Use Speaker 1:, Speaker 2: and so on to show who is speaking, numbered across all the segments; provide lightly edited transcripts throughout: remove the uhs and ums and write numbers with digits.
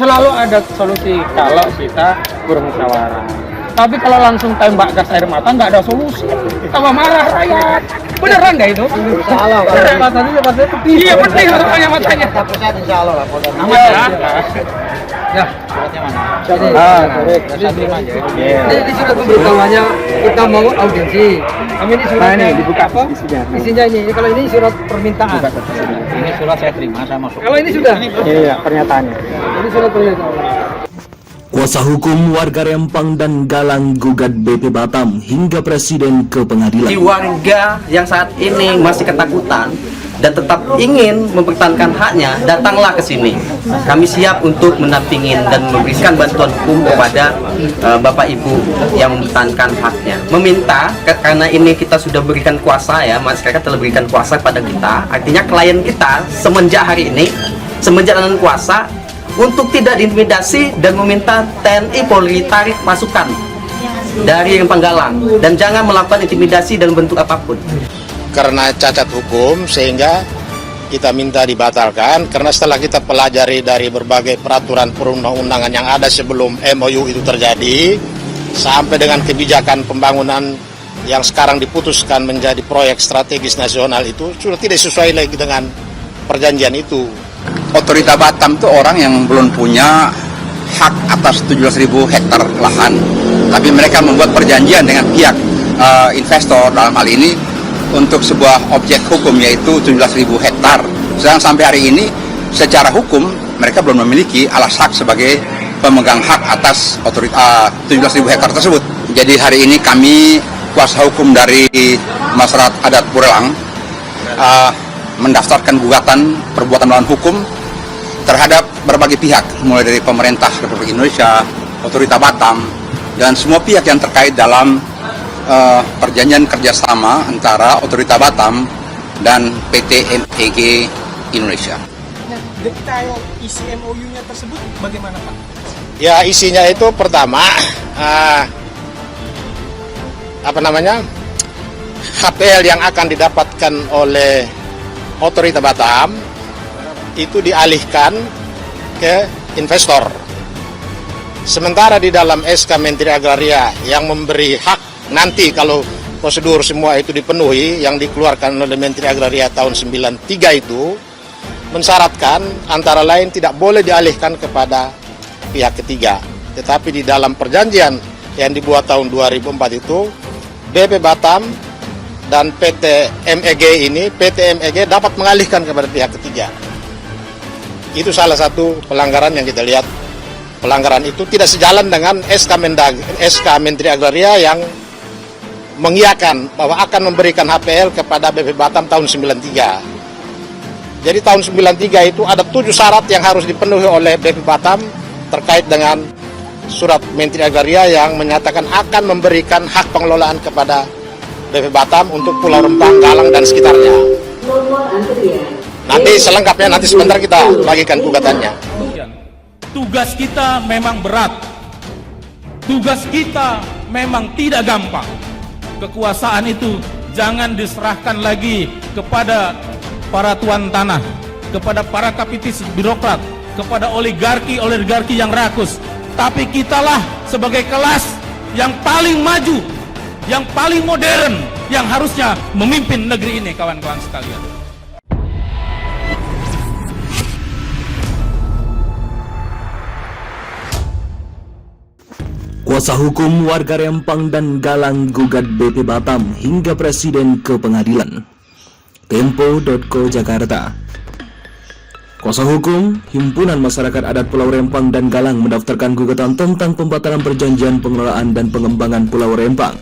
Speaker 1: selalu ada solusi kalau kita bermusyawarah. Tapi kalau langsung tembak gas air mata nggak ada solusi. Tambah marah rakyat. Beneran nggak itu?
Speaker 2: Salah. Matanya pedih.
Speaker 1: Iya pedih soalnya matanya.
Speaker 2: Pusat insya Allah lah.
Speaker 1: Aman ya. Ya.
Speaker 2: Suratnya mana?
Speaker 3: Ini surat pemberitahuannya kita mau audiensi. Kami ini suratnya
Speaker 1: dibuka
Speaker 3: apa? Isinya ini. Kalau ini surat permintaan.
Speaker 2: Ini surat saya terima, saya masuk.
Speaker 3: Kalau ini sudah.
Speaker 1: Iya, pernyataannya.
Speaker 3: Ini surat permintaan.
Speaker 4: Kuasa hukum warga Rempang dan Galang gugat BP Batam hingga presiden ke pengadilan.
Speaker 5: Di warga yang saat ini masih ketakutan dan tetap ingin mempertahankan haknya, datanglah ke sini. Kami siap untuk menampingin dan memberikan bantuan hukum kepada Bapak Ibu yang mempertahankan haknya. Meminta, karena ini kita sudah berikan kuasa ya, masyarakat telah berikan kuasa pada kita. Artinya klien kita semenjak hari ini, semenjak dengan kuasa, untuk tidak diintimidasi dan meminta TNI Polri tarik pasukan dari Rempang Galang dan jangan melakukan intimidasi dalam bentuk apapun.
Speaker 6: Karena cacat hukum sehingga kita minta dibatalkan, karena setelah kita pelajari dari berbagai peraturan perundang-undangan yang ada sebelum MOU itu terjadi sampai dengan kebijakan pembangunan yang sekarang diputuskan menjadi proyek strategis nasional itu sudah tidak sesuai lagi dengan perjanjian itu.
Speaker 7: Otorita Batam itu orang yang belum punya hak atas 17.000 hektar lahan, tapi mereka membuat perjanjian dengan pihak investor dalam hal ini untuk sebuah objek hukum yaitu 17.000 hektar. Sedang sampai hari ini secara hukum mereka belum memiliki alas hak sebagai pemegang hak atas otorita 17.000 hektar tersebut. Jadi hari ini kami kuasa hukum dari masyarakat adat Purelang mendaftarkan gugatan perbuatan melawan hukum terhadap berbagai pihak, mulai dari pemerintah Republik Indonesia, otorita Batam, dan semua pihak yang terkait dalam perjanjian kerjasama antara otorita Batam dan PT MEG Indonesia.
Speaker 8: Nah, detail isi MOU-nya tersebut bagaimana Pak?
Speaker 6: Ya, isinya itu pertama HPL yang akan didapatkan oleh otorita Batam itu dialihkan ke investor. Sementara di dalam SK Menteri Agraria yang memberi hak nanti kalau prosedur semua itu dipenuhi yang dikeluarkan oleh Menteri Agraria tahun 93 itu mensyaratkan antara lain tidak boleh dialihkan kepada pihak ketiga. Tetapi di dalam perjanjian yang dibuat tahun 2004 itu BP Batam dan PT MEG dapat mengalihkan kepada pihak ketiga. Itu salah satu pelanggaran yang kita lihat. Pelanggaran itu tidak sejalan dengan SK Menteri Agraria yang mengiyakan bahwa akan memberikan HPL kepada BP Batam tahun 93. Jadi tahun 93 itu ada 7 syarat yang harus dipenuhi oleh BP Batam terkait dengan surat Menteri Agraria yang menyatakan akan memberikan hak pengelolaan kepada BP Batam untuk Pulau Rempang, Galang, dan sekitarnya. Nanti selengkapnya, nanti sebentar kita bagikan gugatannya.
Speaker 9: Tugas kita memang berat. Tugas kita memang tidak gampang. Kekuasaan itu jangan diserahkan lagi kepada para tuan tanah, kepada para kapitis birokrat, kepada oligarki yang rakus. Tapi kitalah sebagai kelas yang paling maju, yang paling modern, yang harusnya memimpin negeri ini, kawan-kawan sekalian.
Speaker 4: Kuasa hukum warga Rempang dan Galang gugat BP Batam hingga presiden ke pengadilan. Tempo.co Jakarta. Kuasa hukum Himpunan Masyarakat Adat Pulau Rempang dan Galang mendaftarkan gugatan tentang pembatalan perjanjian pengelolaan dan pengembangan Pulau Rempang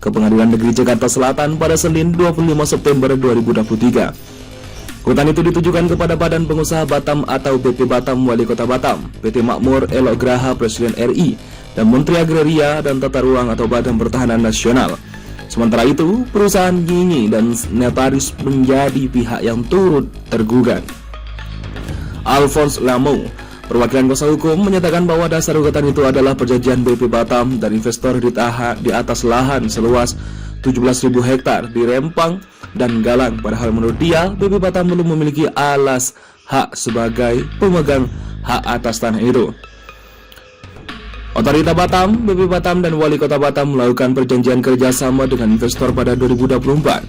Speaker 4: ke Pengadilan Negeri Jakarta Selatan pada Senin 25 September 2023. Gugatan itu ditujukan kepada Badan Pengusaha Batam atau BP Batam, Wali Kota Batam, PT Makmur Elok Graha Presiden RI, dan Menteri Agraria dan Tata Ruang atau Badan Pertahanan Nasional. Sementara itu, perusahaan Nyinyi dan Netaris menjadi pihak yang turut tergugat. Alphonse Lamo, perwakilan kuasa hukum, menyatakan bahwa dasar gugatan itu adalah perjanjian BP Batam dan investor di atas lahan seluas 17.000 hektar di Rempang dan Galang. Padahal menurut dia, BP Batam belum memiliki alas hak sebagai pemegang hak atas tanah itu. Otorita Batam, BP Batam, dan Wali Kota Batam melakukan perjanjian kerjasama dengan investor pada 2024.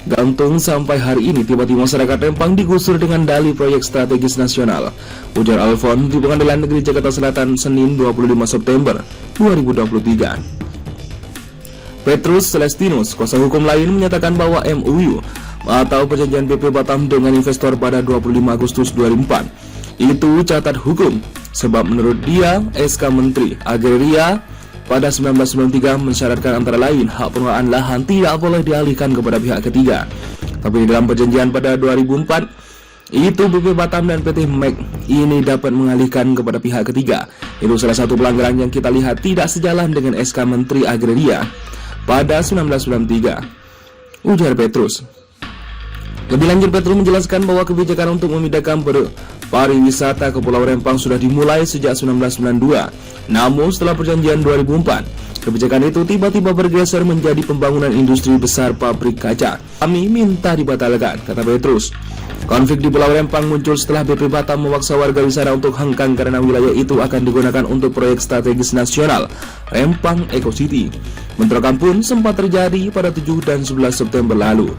Speaker 4: Gantung sampai hari ini tiba-tiba masyarakat Rempang digusur dengan dalih proyek strategis nasional, ujar Alfon di Pengadilan Negeri Jakarta Selatan Senin 25 September 2023. Petrus Celestinus, kuasa hukum lain, menyatakan bahwa MOU atau perjanjian BP Batam dengan investor pada 25 Agustus 2004 itu catat hukum, sebab menurut dia SK Menteri Agraria pada 1993 mensyaratkan antara lain hak pengelolaan lahan tidak boleh dialihkan kepada pihak ketiga. Tapi di dalam perjanjian pada 2004 itu BP Batam dan PT MEG ini dapat mengalihkan kepada pihak ketiga. Itu salah satu pelanggaran yang kita lihat tidak sejalan dengan SK Menteri Agraria pada 1993, ujar Petrus. Lebih lanjut, Petrus menjelaskan bahwa kebijakan untuk memindahkan pariwisata ke Pulau Rempang sudah dimulai sejak 1992. Namun setelah perjanjian 2004, kebijakan itu tiba-tiba bergeser menjadi pembangunan industri besar pabrik kaca. Kami minta dibatalkan, kata Petrus. Konflik di Pulau Rempang muncul setelah BP Batam memaksa warga wisata untuk hengkang karena wilayah itu akan digunakan untuk proyek strategis nasional Rempang Eco City. Bentrokan pun sempat terjadi pada 7 dan 11 September lalu.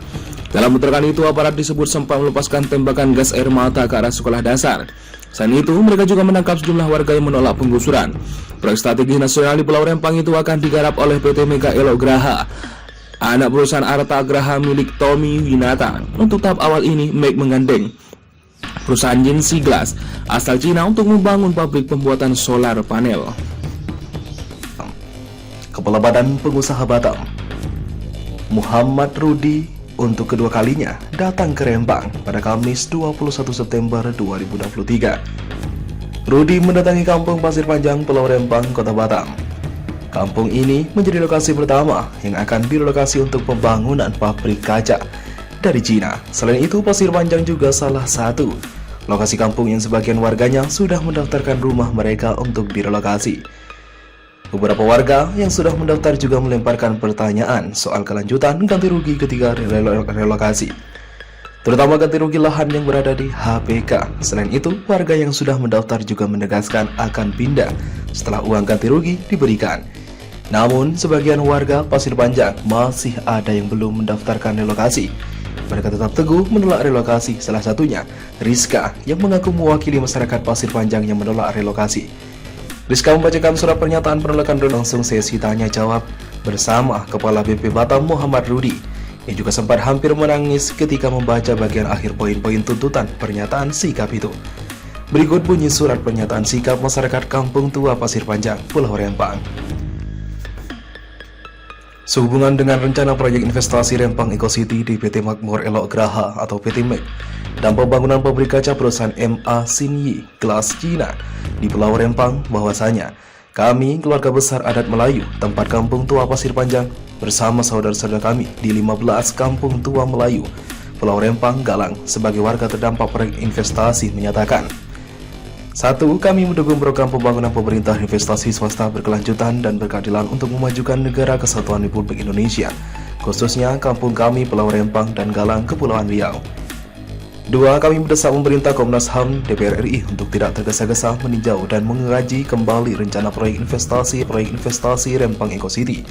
Speaker 4: Dalam bentrokan itu, aparat disebut sempat melepaskan tembakan gas air mata ke arah sekolah dasar. Selain itu, mereka juga menangkap sejumlah warga yang menolak penggusuran. Proyek strategis nasional di Pulau Rempang itu akan digarap oleh PT Mega Elok Graha, anak perusahaan Arta Graha milik Tommy Winata. Untuk tahap awal ini, MEG menggandeng perusahaan Jinsi Glass asal Cina untuk membangun pabrik pembuatan solar panel.
Speaker 10: Kepala Badan Pengusaha Batam, Muhammad Rudi, untuk kedua kalinya datang ke Rempang pada Kamis 21 September 2023. Rudi mendatangi Kampung Pasir Panjang, Pulau Rempang, Kota Batam. Kampung ini menjadi lokasi pertama yang akan direlokasi untuk pembangunan pabrik kaca dari Cina. Selain itu, Pasir Panjang juga salah satu lokasi kampung yang sebagian warganya sudah mendaftarkan rumah mereka untuk direlokasi. Beberapa warga yang sudah mendaftar juga melemparkan pertanyaan soal kelanjutan ganti rugi ketika relokasi, terutama ganti rugi lahan yang berada di HPK. Selain itu, warga yang sudah mendaftar juga menegaskan akan pindah setelah uang ganti rugi diberikan. Namun, sebagian warga Pasir Panjang masih ada yang belum mendaftarkan relokasi. Mereka tetap teguh menolak relokasi, salah satunya Rizka yang mengaku mewakili masyarakat Pasir Panjang yang menolak relokasi. Rizka membacakan surat pernyataan penolakan dan langsung sesi tanya jawab bersama Kepala BP Batam Muhammad Rudi, yang juga sempat hampir menangis ketika membaca bagian akhir poin-poin tuntutan pernyataan sikap itu. Berikut bunyi surat pernyataan sikap masyarakat Kampung Tua Pasir Panjang, Pulau Rempang. Sehubungan dengan rencana proyek investasi Rempang Eco City di PT Makmur Elok Graha atau PT MEG dan pembangunan pabrik kaca perusahaan MA Xinyi Glass Cina di Pulau Rempang, bahwasanya kami, keluarga besar adat Melayu, tempat Kampung Tua Pasir Panjang, bersama saudara-saudara kami di 15 Kampung Tua Melayu, Pulau Rempang, Galang, sebagai warga terdampak proyek investasi menyatakan: 1. Kami mendukung program pembangunan pemerintah investasi swasta berkelanjutan dan berkeadilan untuk memajukan negara kesatuan Republik Indonesia, khususnya kampung kami Pulau Rempang dan Galang, Kepulauan Riau. 2. Kami mendesak pemerintah, Komnas HAM, DPR RI untuk tidak tergesa-gesa meninjau dan mengkaji kembali rencana proyek investasi Rempang Eco City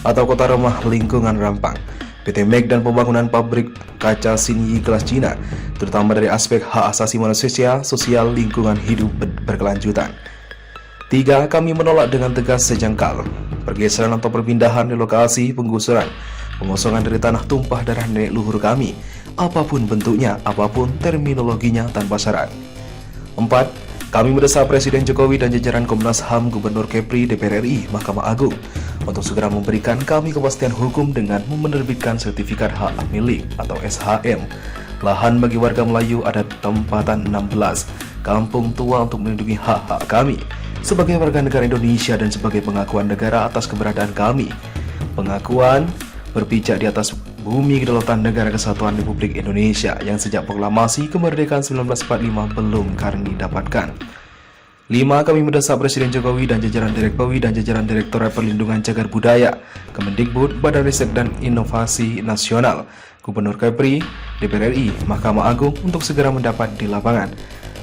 Speaker 10: atau Kota Ramah Lingkungan Rempang, PT MEG, dan pembangunan pabrik kaca Xinyi Glass Cina, terutama dari aspek hak asasi manusia, sosial, lingkungan hidup berkelanjutan. 3. Kami menolak dengan tegas sejangkal pergeseran atau perpindahan relokasi, penggusuran, pengosongan dari tanah tumpah darah nenek luhur kami, apapun bentuknya, apapun terminologinya, tanpa syarat. 4. Kami mendesak Presiden Jokowi dan jajaran Komnas HAM, Gubernur Kepri, DPR RI, Mahkamah Agung untuk segera memberikan kami kepastian hukum dengan menerbitkan sertifikat hak milik atau SHM lahan bagi warga Melayu adat tempatan 16 Kampung Tua untuk melindungi hak-hak kami sebagai warga negara Indonesia dan sebagai pengakuan negara atas keberadaan kami. Pengakuan berpijak di atas bumi kedaulatan negara kesatuan Republik Indonesia yang sejak proklamasi kemerdekaan 1945 belum kami dapatkan. 5. Kami mendesak Presiden Jokowi dan jajaran Direktorat Perlindungan Cagar Budaya, Kemendikbud, Badan Riset dan Inovasi Nasional, Gubernur Kepri, DPR RI, Mahkamah Agung untuk segera mendapat di lapangan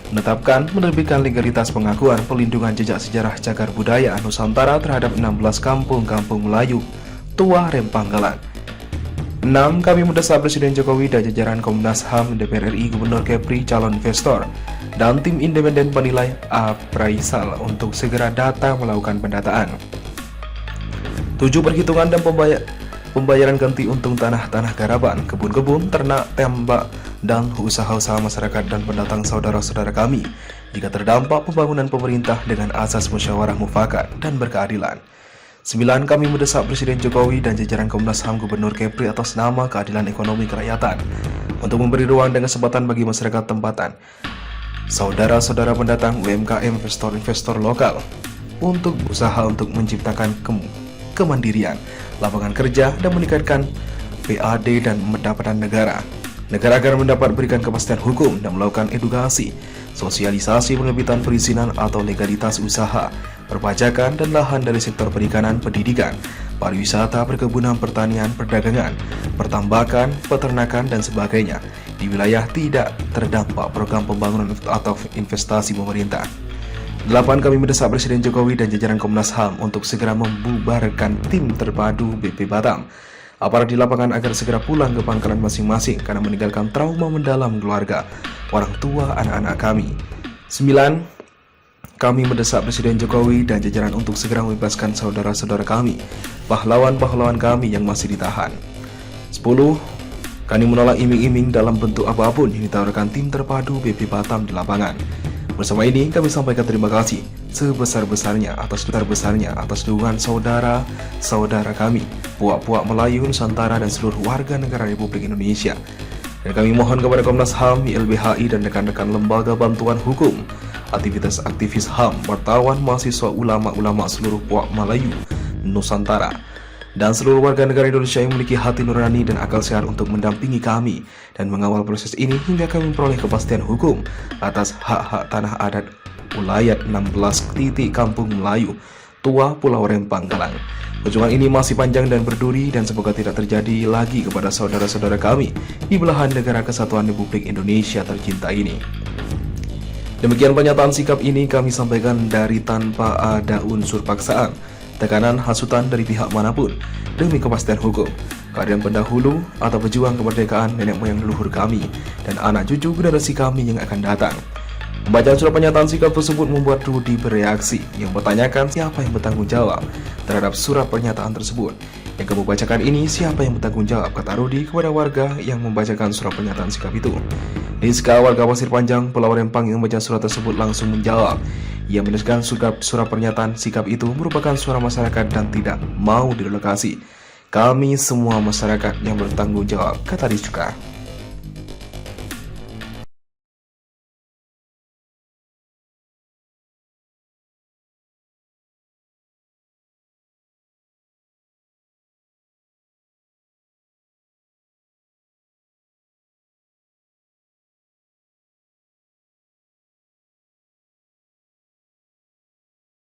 Speaker 10: menetapkan menerbitkan legalitas pengakuan pelindungan jejak sejarah cagar budaya Nusantara terhadap 16 kampung-kampung Melayu tua Rempang Galang. 6. Kami mendesak Presiden Jokowi dan jajaran Komnas HAM, DPR RI, Gubernur Kepri, calon investor, dan tim independen penilai appraisal untuk segera datang melakukan pendataan. 7. Perhitungan dan pembayaran ganti untung tanah-tanah garapan, kebun-kebun, ternak, tembak, dan usaha-usaha masyarakat dan pendatang saudara-saudara kami jika terdampak pembangunan pemerintah dengan asas musyawarah mufakat dan berkeadilan. 9. Kami mendesak Presiden Jokowi dan jajaran Komnas HAM, Gubernur Kepri atas nama keadilan ekonomi kerakyatan untuk memberi ruang dan kesempatan bagi masyarakat tempatan, saudara-saudara pendatang, UMKM, investor-investor lokal untuk berusaha untuk menciptakan kemandirian, lapangan kerja, dan meningkatkan PAD dan pendapatan negara. Negara agar mendapat berikan kepastian hukum dan melakukan edukasi, sosialisasi penerbitan perizinan atau legalitas usaha, perpajakan dan lahan dari sektor perikanan, pendidikan, pariwisata, perkebunan, pertanian, perdagangan, pertambakan, peternakan, dan sebagainya di wilayah tidak terdampak program pembangunan atau investasi pemerintah. 8. Kami mendesak Presiden Jokowi dan jajaran Komnas HAM untuk segera membubarkan tim terpadu BP Batam, aparat di lapangan agar segera pulang ke pangkalan masing-masing karena meninggalkan trauma mendalam keluarga, orang tua, anak-anak kami. 9. Kami mendesak Presiden Jokowi dan jajaran untuk segera membebaskan saudara-saudara kami, pahlawan-pahlawan kami yang masih ditahan. 10. Kami menolak iming-iming dalam bentuk apapun yang ditawarkan tim terpadu BP Batam di lapangan. Bersama ini kami sampaikan terima kasih sebesar-besarnya atas dukungan saudara-saudara kami, puak-puak Melayu Nusantara dan seluruh warga negara Republik Indonesia. Dan kami mohon kepada Komnas HAM, YLBHI dan rekan-rekan lembaga bantuan hukum, aktivis HAM, wartawan, mahasiswa, ulama-ulama seluruh puak Melayu Nusantara dan seluruh warga negara Indonesia yang memiliki hati nurani dan akal sehat untuk mendampingi kami dan mengawal proses ini hingga kami memperoleh kepastian hukum atas hak-hak tanah adat Ulayat 16 titik Kampung Melayu Tua Pulau Rempang Galang. Perjuangan ini masih panjang dan berduri dan semoga tidak terjadi lagi kepada saudara-saudara kami di belahan negara kesatuan Republik Indonesia tercinta ini. Demikian pernyataan sikap ini kami sampaikan dari tanpa ada unsur paksaan, tekanan, hasutan dari pihak manapun, demi kepastian hukum, keadilan pendahulu atau pejuang kemerdekaan nenek moyang leluhur kami dan anak cucu generasi kami yang akan datang. Pembacaan surat pernyataan sikap tersebut membuat Rudi bereaksi yang bertanyakan siapa yang bertanggung jawab terhadap surat pernyataan tersebut. Yang kamu bacakan ini siapa yang bertanggung jawab, kata Rudi kepada warga yang membacakan surat pernyataan sikap itu. Rizka, warga Pasir Panjang, Pulau Rempang yang membaca surat tersebut langsung menjawab. Ia menegaskan surat pernyataan sikap itu merupakan suara masyarakat dan tidak mau direlokasi. Kami semua masyarakat yang bertanggung jawab, kata Rizka.